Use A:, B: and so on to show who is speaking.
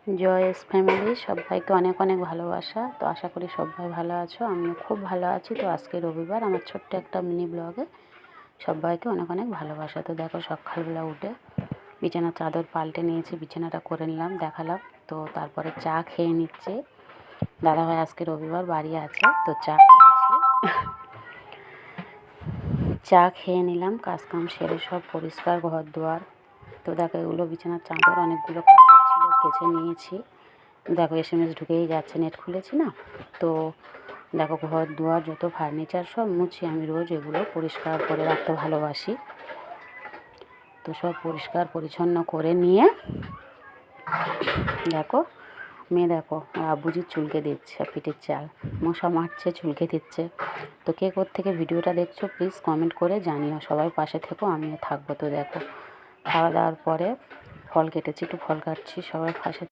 A: Joyce family সবাইকে অনেক অনেক ভালোবাসা। তো আশা করি সবাই ভালো আছো, আমিও খুব ভালো আছি। তো আজকে রবিবার, আমার ছোট্ট একটা মিনি ব্লগে সবাইকে অনেক অনেক ভালোবাসা। তো দেখো, সকালবেলা উঠে বিছানার চাদর পাল্টে নিয়েছি, বিছানাটা করে নিলাম, দেখালাম। তো তারপরে চা খেয়ে নিচ্ছে দাদাভাই, আজকে রবিবার বাড়ি আছে, তো চা খেয়েছি। চা খেয়ে নিলাম, কাজকাম সেরে সব পরিষ্কার ঘর দুয়ার। তো দেখো, এগুলো বিছানার চাদর অনেকগুলো কাচার ছিল, কেচে নিয়েছি। দেখো SMS ঢুকেই যাচ্ছে, নেট খুলেছি না। তো দেখো, ঘর দুয়ার যত ফার্নিচার সব মুছি। আমি রোজ এগুলো পরিষ্কার করে রাখতে ভালোবাসি। তো সব পরিষ্কার পরিচ্ছন্ন করে নিয়ে দেখো, মেয়ে দেখো আব্বুজির চুলকে দিচ্ছে পিঠের চাল, মশা মারছে, চুলকে দিচ্ছে। তো কে থেকে ভিডিওটা দেখছো প্লিজ কমেন্ট করে জানিও, সবাই পাশে থেকো, আমিও থাকবো। তো দেখো, খাওয়া দাওয়ার পরে ফল কেটেছি, একটু ফল কাটছি, সবাই পাশে